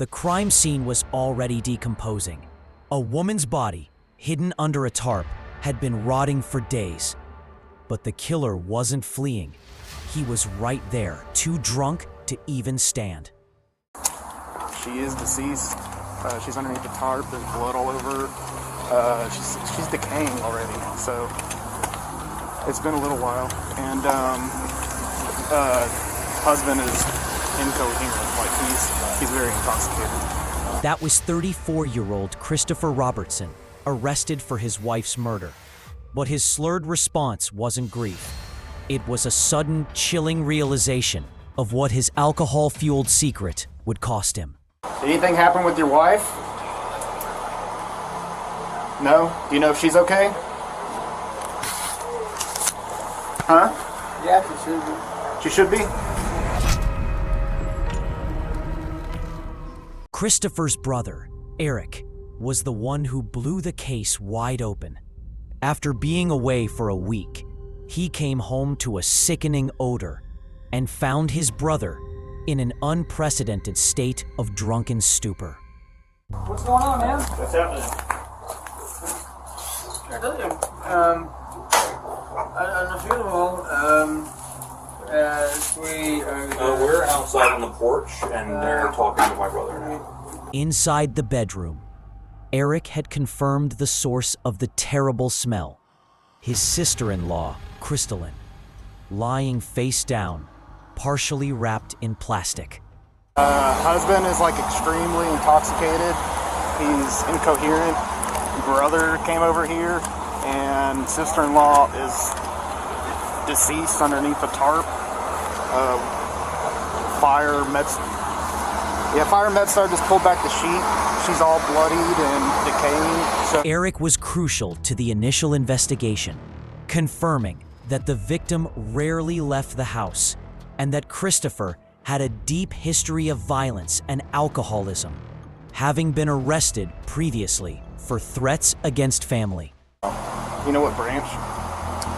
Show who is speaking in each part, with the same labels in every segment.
Speaker 1: The crime scene was already decomposing. A woman's body, hidden under a tarp, had been rotting for days. But the killer wasn't fleeing. He was right there, too drunk to even stand.
Speaker 2: She is deceased. She's underneath the tarp. There's blood all over her. She's decaying already, so it's been a little while. And husband is incoherent, like he's very intoxicated.
Speaker 1: That was 34-year-old Christopher Robertson, arrested for his wife's murder. But his slurred response wasn't grief. It was a sudden, chilling realization of what his alcohol-fueled secret would cost him.
Speaker 2: Did anything happen with your wife? No? Do you know if she's okay? Huh?
Speaker 3: Yeah, she should be.
Speaker 2: She should be?
Speaker 1: Christopher's brother, Eric, was the one who blew the case wide open. After being away for a week, he came home to a sickening odor and found his brother in an unprecedented state of drunken stupor.
Speaker 3: What's going on, man?
Speaker 4: What's happening?
Speaker 3: At the funeral,
Speaker 4: We're outside on the porch, and they're talking to my brother now.
Speaker 1: Inside the bedroom, Eric had confirmed the source of the terrible smell. His sister-in-law, Crystalline, lying face down, partially wrapped in plastic.
Speaker 2: Husband is like extremely intoxicated. He's incoherent. Brother came over here, and sister-in-law is deceased underneath the tarp. Fire med just pulled back the sheet. She's all bloodied and decaying. So
Speaker 1: Eric was crucial to the initial investigation, confirming that the victim rarely left the house and that Christopher had a deep history of violence and alcoholism, having been arrested previously for threats against family.
Speaker 2: You know what branch?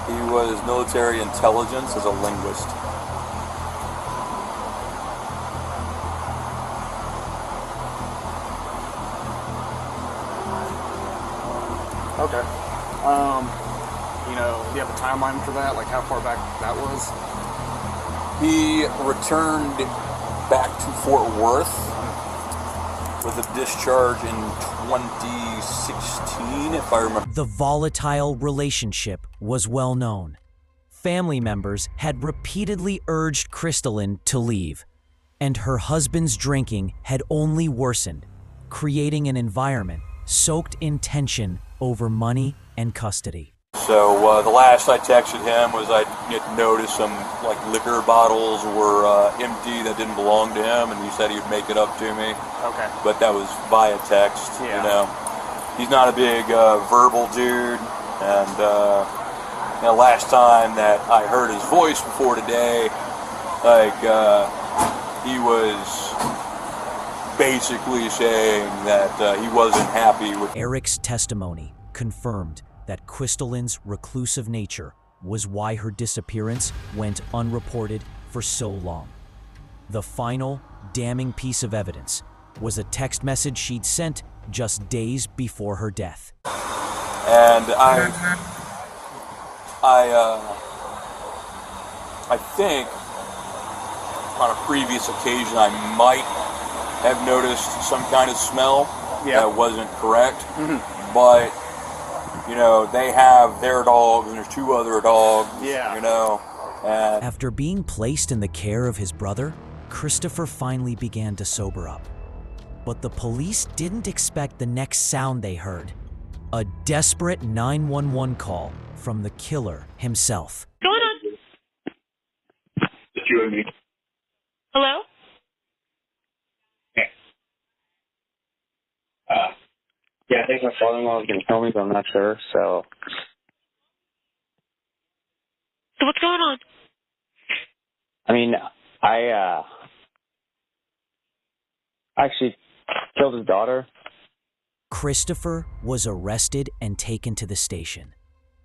Speaker 4: He was military intelligence as a linguist.
Speaker 2: Okay. Do you have a timeline for that? Like how far back that was?
Speaker 4: He returned back to Fort Worth with a discharge in 2016, if I remember.
Speaker 1: The volatile relationship was well known. Family members had repeatedly urged Crystalline to leave, and her husband's drinking had only worsened, creating an environment soaked in tension over money and custody.
Speaker 4: So the last I texted him was I had noticed some liquor bottles were empty that didn't belong to him, and he said he'd make it up to me.
Speaker 2: Okay.
Speaker 4: But that was via text.
Speaker 2: Yeah.
Speaker 4: He's not a big verbal dude, and last time that I heard his voice before today, he was basically saying that he wasn't happy with
Speaker 1: Eric's testimony confirmed that Crystalline's reclusive nature was why her disappearance went unreported for so long. The final, damning piece of evidence was a text message she'd sent just days before her death.
Speaker 4: And I think on a previous occasion I might have noticed some kind of smell that wasn't correct.
Speaker 2: Mm-hmm.
Speaker 4: But they have their dogs, and there's two other dogs.
Speaker 2: Yeah.
Speaker 4: And
Speaker 1: After being placed in the care of his brother, Christopher finally began to sober up. But the police didn't expect the next sound they heard: a desperate 911 call from the killer himself.
Speaker 5: Going on?
Speaker 6: It's you and me.
Speaker 5: Hello?
Speaker 6: Okay. Yeah, I think my father-in-law is going to kill me, but I'm not sure, so...
Speaker 5: So what's going on?
Speaker 6: I mean, I actually killed his daughter.
Speaker 1: Christopher was arrested and taken to the station.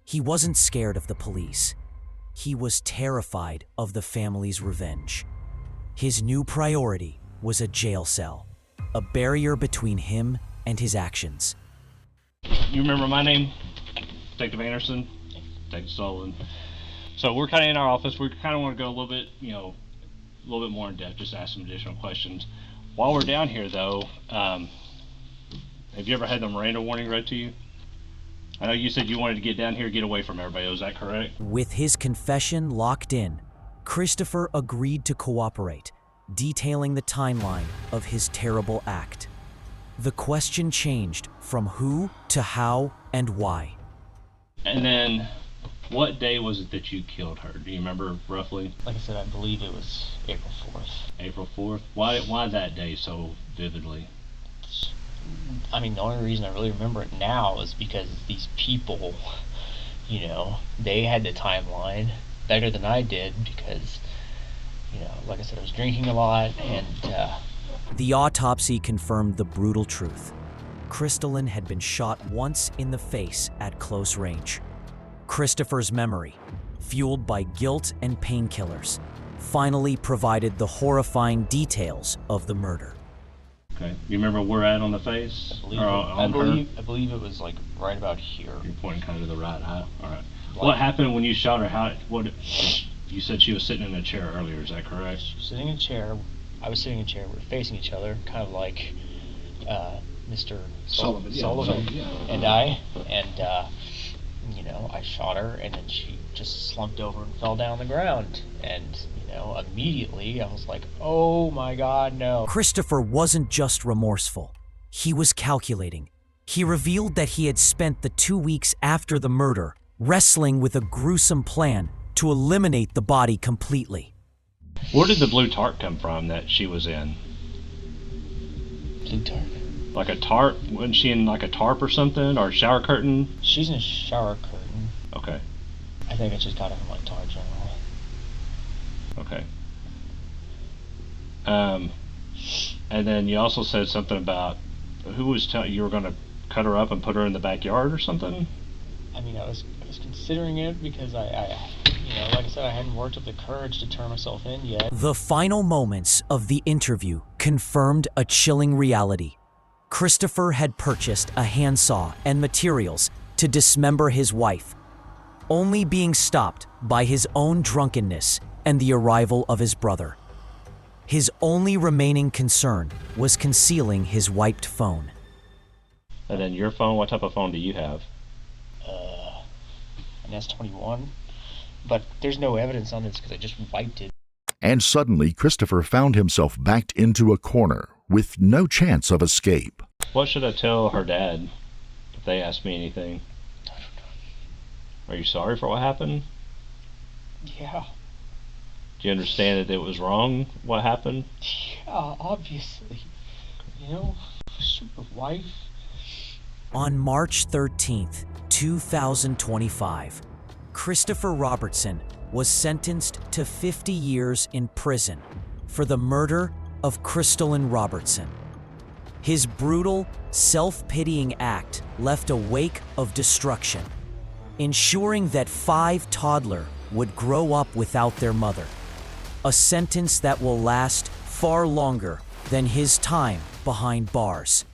Speaker 1: He wasn't scared of the police. He was terrified of the family's revenge. His new priority was a jail cell, a barrier between him and his actions.
Speaker 7: You remember my name? Detective Anderson? Detective Sullivan. So we're kind of in our office. We kind of want to go a little bit, a little bit more in depth, just ask some additional questions. While we're down here, though, have you ever had the Miranda warning read to you? I know you said you wanted to get down here, get away from everybody. Was that correct?
Speaker 1: With his confession locked in, Christopher agreed to cooperate, detailing the timeline of his terrible act. The question changed from who to how and why.
Speaker 7: And then, what day was it that you killed her? Do you remember roughly?
Speaker 8: Like I said, I believe it was April 4th.
Speaker 7: April 4th? Why that day so vividly?
Speaker 8: I mean, the only reason I really remember it now is because these people, they had the timeline better than I did because, like I said, I was drinking a lot and,
Speaker 1: The autopsy confirmed the brutal truth. Crystalline had been shot once in the face at close range. Christopher's memory, fueled by guilt and painkillers, finally provided the horrifying details of the murder.
Speaker 7: Okay. You remember where at on the face?
Speaker 8: I believe it was like right about here.
Speaker 7: You're pointing kind of to the right, huh? All right. What happened when you shot her? You said she was sitting in a chair earlier, is that correct?
Speaker 8: She was sitting in a chair. I was sitting in a chair. We were facing each other, kind of like Mr. Sullivan and I. And, I shot her, and then she just slumped over and fell down the ground. And, immediately I was like, oh my God, no.
Speaker 1: Christopher wasn't just remorseful. He was calculating. He revealed that he had spent the 2 weeks after the murder wrestling with a gruesome plan to eliminate the body completely.
Speaker 7: Where did the blue tarp come from that she was in?
Speaker 8: Blue tarp?
Speaker 7: Like a tarp? Wasn't she in like a tarp or something? Or a shower curtain?
Speaker 8: She's in a shower curtain.
Speaker 7: Okay.
Speaker 8: I think I just got it from like Dollar General.
Speaker 7: Okay. And then you also said something about who was telling you were going to cut her up and put her in the backyard or something?
Speaker 8: I mean, I was considering it because I like I said, I hadn't worked up the courage to turn myself in yet.
Speaker 1: The final moments of the interview confirmed a chilling reality. Christopher had purchased a handsaw and materials to dismember his wife, only being stopped by his own drunkenness and the arrival of his brother. His only remaining concern was concealing his wiped phone.
Speaker 7: And then your phone, what type of phone do you have?
Speaker 8: An S21, but there's no evidence on this because I just wiped it.
Speaker 9: And suddenly, Christopher found himself backed into a corner with no chance of escape.
Speaker 7: What should I tell her dad if they ask me anything?
Speaker 8: I don't know.
Speaker 7: Are you sorry for what happened?
Speaker 8: Yeah.
Speaker 7: Do you understand that it was wrong, what happened?
Speaker 8: Yeah, obviously. Super wife.
Speaker 1: On March 13th, 2025, Christopher Robertson was sentenced to 50 years in prison for the murder of Crystalline Robertson. His brutal, self-pitying act left a wake of destruction, ensuring that 5 toddlers would grow up without their mother. A sentence that will last far longer than his time behind bars.